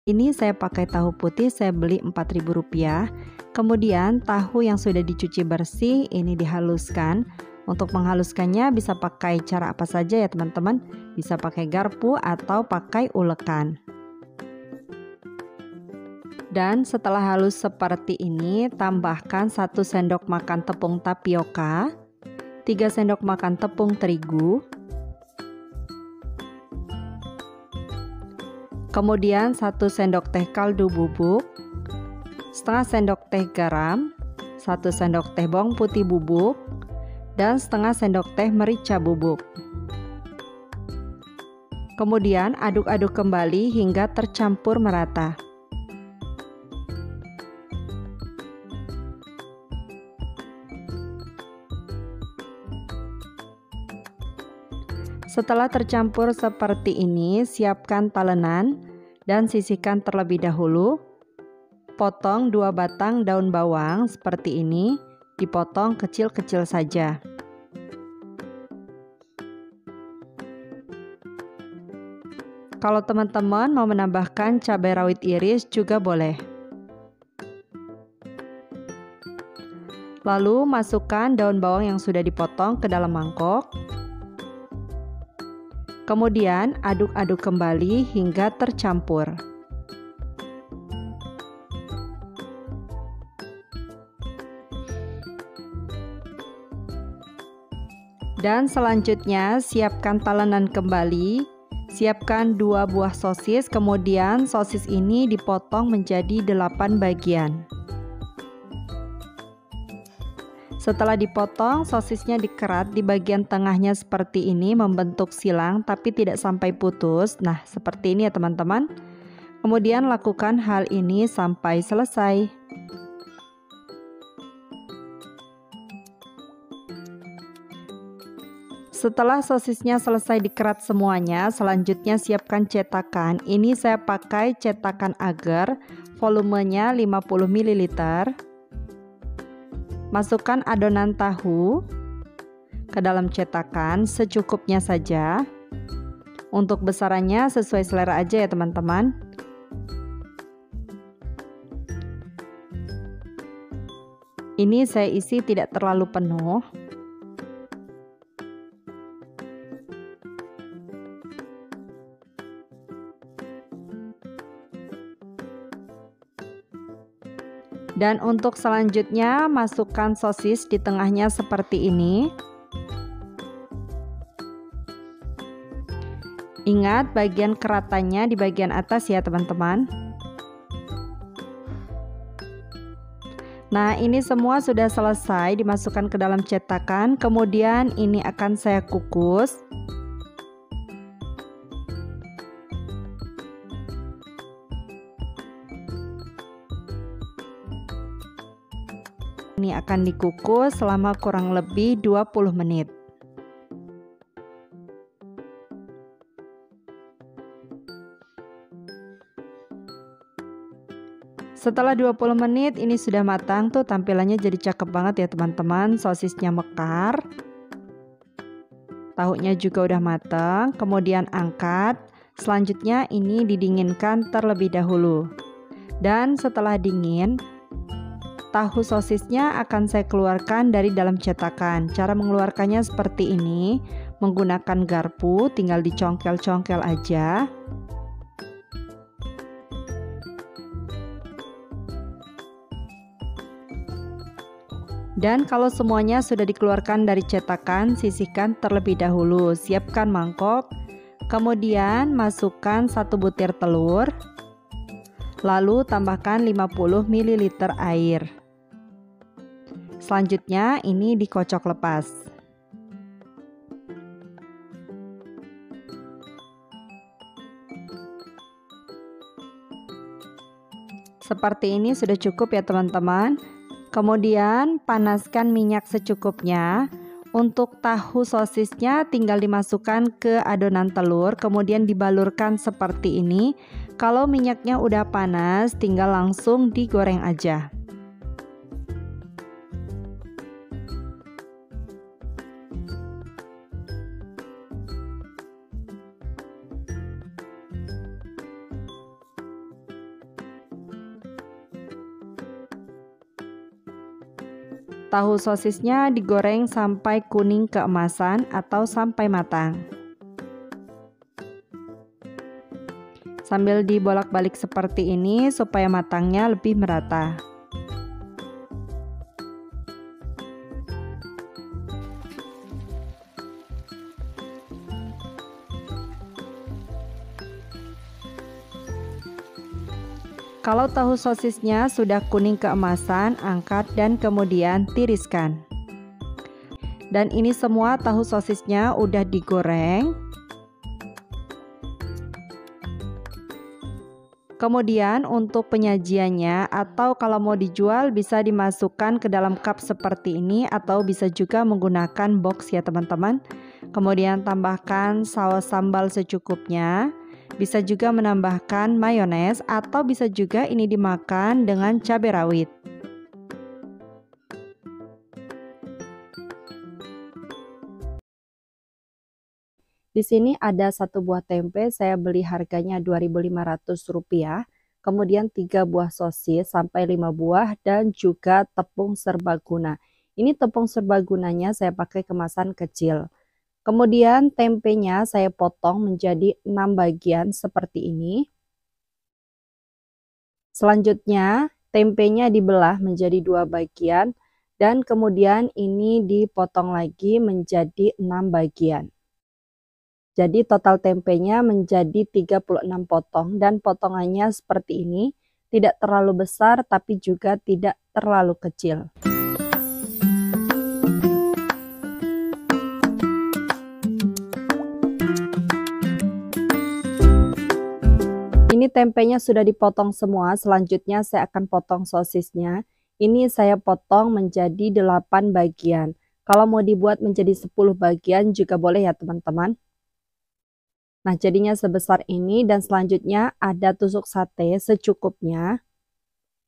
Ini saya pakai tahu putih, saya beli Rp4.000. Kemudian tahu yang sudah dicuci bersih ini dihaluskan. Untuk menghaluskannya bisa pakai cara apa saja ya teman-teman. Bisa pakai garpu atau pakai ulekan. Dan setelah halus seperti ini, tambahkan 1 sendok makan tepung tapioka, 3 sendok makan tepung terigu, kemudian 1 sendok teh kaldu bubuk, setengah sendok teh garam, 1 sendok teh bawang putih bubuk, dan setengah sendok teh merica bubuk. Kemudian aduk-aduk kembali hingga tercampur merata. Setelah tercampur seperti ini, siapkan talenan dan sisihkan terlebih dahulu. Potong 2 batang daun bawang seperti ini, dipotong kecil-kecil saja. Kalau teman-teman mau menambahkan cabai rawit iris juga boleh. Lalu masukkan daun bawang yang sudah dipotong ke dalam mangkok. Kemudian aduk-aduk kembali hingga tercampur. Dan selanjutnya siapkan talenan kembali. Siapkan 2 buah sosis, kemudian sosis ini dipotong menjadi 8 bagian. Setelah dipotong, sosisnya dikerat di bagian tengahnya seperti ini, membentuk silang tapi tidak sampai putus. Nah, seperti ini ya teman-teman. Kemudian lakukan hal ini sampai selesai. Setelah sosisnya selesai dikerat semuanya, selanjutnya siapkan cetakan. Ini saya pakai cetakan agar, volumenya 50 ml. Masukkan adonan tahu ke dalam cetakan secukupnya saja. Untuk besarannya sesuai selera aja ya teman-teman. Ini saya isi tidak terlalu penuh. Dan untuk selanjutnya masukkan sosis di tengahnya seperti ini. Ingat bagian keratannya di bagian atas ya teman-teman. Nah, ini semua sudah selesai dimasukkan ke dalam cetakan. Kemudian ini akan saya kukus. Ini akan dikukus selama kurang lebih 20 menit. Setelah 20 menit ini sudah matang tuh, tampilannya jadi cakep banget ya teman-teman. Sosisnya mekar. Tahunya juga udah matang. Kemudian angkat. Selanjutnya ini didinginkan terlebih dahulu. Dan setelah dingin, tahu sosisnya akan saya keluarkan dari dalam cetakan. Cara mengeluarkannya seperti ini, menggunakan garpu, tinggal dicongkel-congkel aja. Dan kalau semuanya sudah dikeluarkan dari cetakan, sisihkan terlebih dahulu. Siapkan mangkok, kemudian masukkan 1 butir telur, lalu tambahkan 50 ml air. Selanjutnya ini dikocok lepas. Seperti ini sudah cukup ya teman-teman. Kemudian panaskan minyak secukupnya. Untuk tahu sosisnya tinggal dimasukkan ke adonan telur, kemudian dibalurkan seperti ini. Kalau minyaknya udah panas, tinggal langsung digoreng aja. Tahu sosisnya digoreng sampai kuning keemasan atau sampai matang. Sambil dibolak-balik seperti ini supaya matangnya lebih merata. Kalau tahu sosisnya sudah kuning keemasan, angkat dan kemudian tiriskan. Dan ini semua tahu sosisnya udah digoreng. Kemudian untuk penyajiannya atau kalau mau dijual bisa dimasukkan ke dalam cup seperti ini atau bisa juga menggunakan box ya teman-teman. Kemudian tambahkan saus sambal secukupnya. Bisa juga menambahkan mayones atau bisa juga ini dimakan dengan cabai rawit. Di sini ada satu buah tempe, saya beli harganya Rp2.500. Kemudian 3 buah sosis sampai 5 buah dan juga tepung serbaguna. Ini tepung serbagunanya saya pakai kemasan kecil. Kemudian tempenya saya potong menjadi 6 bagian seperti ini. Selanjutnya tempenya dibelah menjadi 2 bagian dan kemudian ini dipotong lagi menjadi 6 bagian. Jadi total tempenya menjadi 36 potong dan potongannya seperti ini, tidak terlalu besar tapi juga tidak terlalu kecil. Ini tempenya sudah dipotong semua, selanjutnya saya akan potong sosisnya. Ini saya potong menjadi 8 bagian. Kalau mau dibuat menjadi 10 bagian juga boleh ya teman-teman. Nah, jadinya sebesar ini dan selanjutnya ada tusuk sate secukupnya.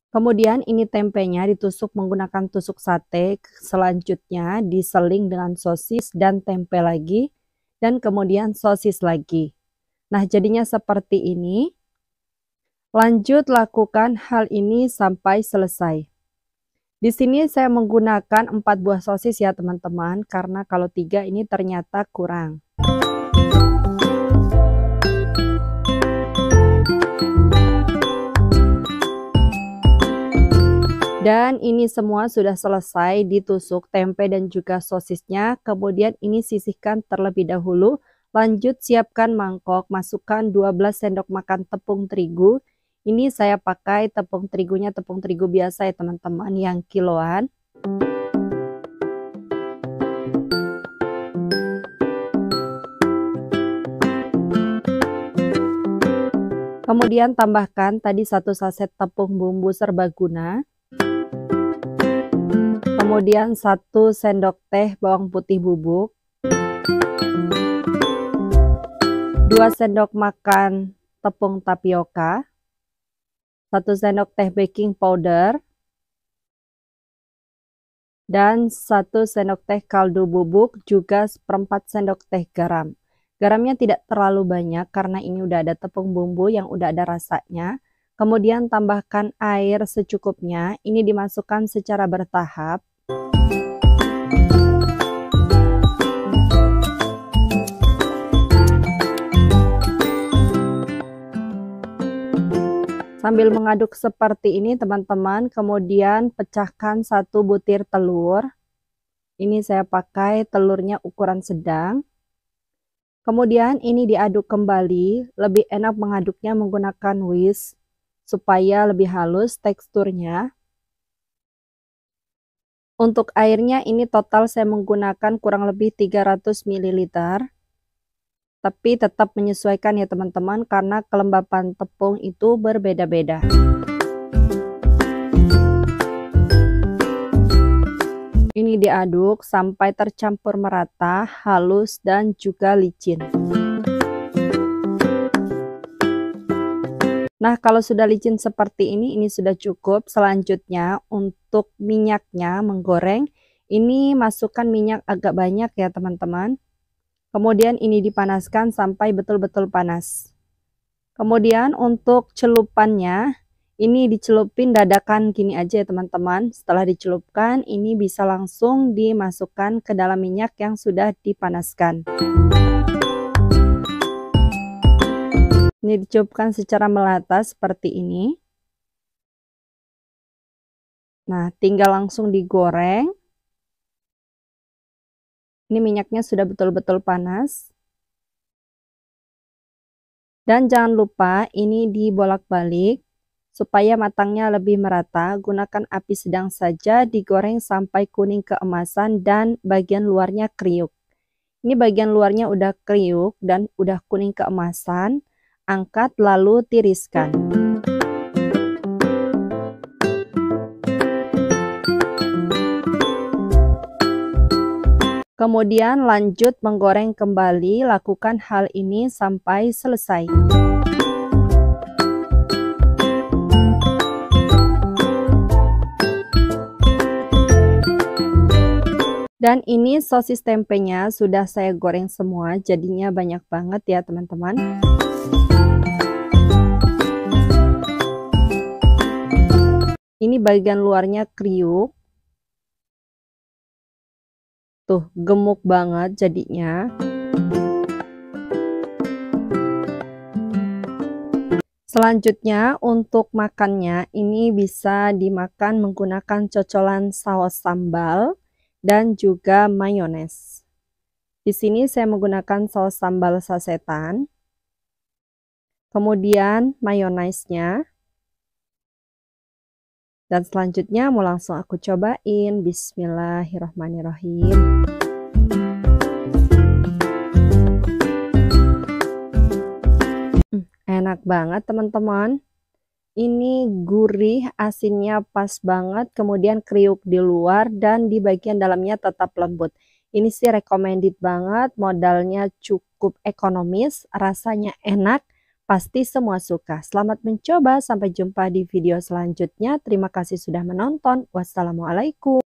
Kemudian ini tempenya ditusuk menggunakan tusuk sate, selanjutnya diseling dengan sosis dan tempe lagi, dan kemudian sosis lagi. Nah, jadinya seperti ini. Lanjut lakukan hal ini sampai selesai. Di sini saya menggunakan 4 buah sosis ya teman-teman, karena kalau 3 ini ternyata kurang. Dan ini semua sudah selesai ditusuk tempe dan juga sosisnya. Kemudian ini sisihkan terlebih dahulu. Lanjut siapkan mangkok, masukkan 12 sendok makan tepung terigu. Ini saya pakai tepung terigunya tepung terigu biasa ya teman-teman, yang kiloan. Kemudian tambahkan tadi 1 saset tepung bumbu serbaguna. Kemudian 1 sendok teh bawang putih bubuk, 2 sendok makan tepung tapioka, 1 sendok teh baking powder, dan 1 sendok teh kaldu bubuk, juga 1/4 sendok teh garam. Garamnya tidak terlalu banyak karena ini udah ada tepung bumbu yang udah ada rasanya. Kemudian tambahkan air secukupnya, ini dimasukkan secara bertahap. Sambil mengaduk seperti ini teman-teman, kemudian pecahkan 1 butir telur. Ini saya pakai telurnya ukuran sedang. Kemudian ini diaduk kembali, lebih enak mengaduknya menggunakan whisk supaya lebih halus teksturnya. Untuk airnya ini total saya menggunakan kurang lebih 300 ml. Tapi tetap menyesuaikan ya teman-teman karena kelembapan tepung itu berbeda-beda. Ini diaduk sampai tercampur merata, halus dan juga licin. Nah, kalau sudah licin seperti ini sudah cukup. Selanjutnya untuk minyaknya menggoreng, ini masukkan minyak agak banyak ya teman-teman. Kemudian ini dipanaskan sampai betul-betul panas. Kemudian untuk celupannya, Ini dicelupin dadakan gini aja ya teman-teman. Setelah dicelupkan, ini bisa langsung dimasukkan ke dalam minyak yang sudah dipanaskan. Ini dicelupkan secara merata seperti ini. Nah, tinggal langsung digoreng. Ini minyaknya sudah betul-betul panas. Dan jangan lupa ini dibolak-balik supaya matangnya lebih merata. Gunakan api sedang saja, digoreng sampai kuning keemasan dan bagian luarnya kriuk. Ini bagian luarnya udah kriuk dan udah kuning keemasan. Angkat lalu tiriskan. Kemudian lanjut menggoreng kembali, lakukan hal ini sampai selesai. Dan ini sosis tempenya sudah saya goreng semua, jadinya banyak banget ya teman-teman. Ini bagian luarnya kriuk. Tuh, gemuk banget jadinya. Selanjutnya untuk makannya, ini bisa dimakan menggunakan cocolan saus sambal dan juga mayones. Di sini saya menggunakan saus sambal sasetan. Kemudian mayonesnya. Dan selanjutnya mau langsung aku cobain. Bismillahirrahmanirrahim. Enak banget teman-teman. Ini gurih, asinnya pas banget, kemudian kriuk di luar dan di bagian dalamnya tetap lembut. Ini sih recommended banget, modalnya cukup ekonomis, rasanya enak, pasti semua suka. Selamat mencoba, sampai jumpa di video selanjutnya. Terima kasih sudah menonton. Wassalamualaikum.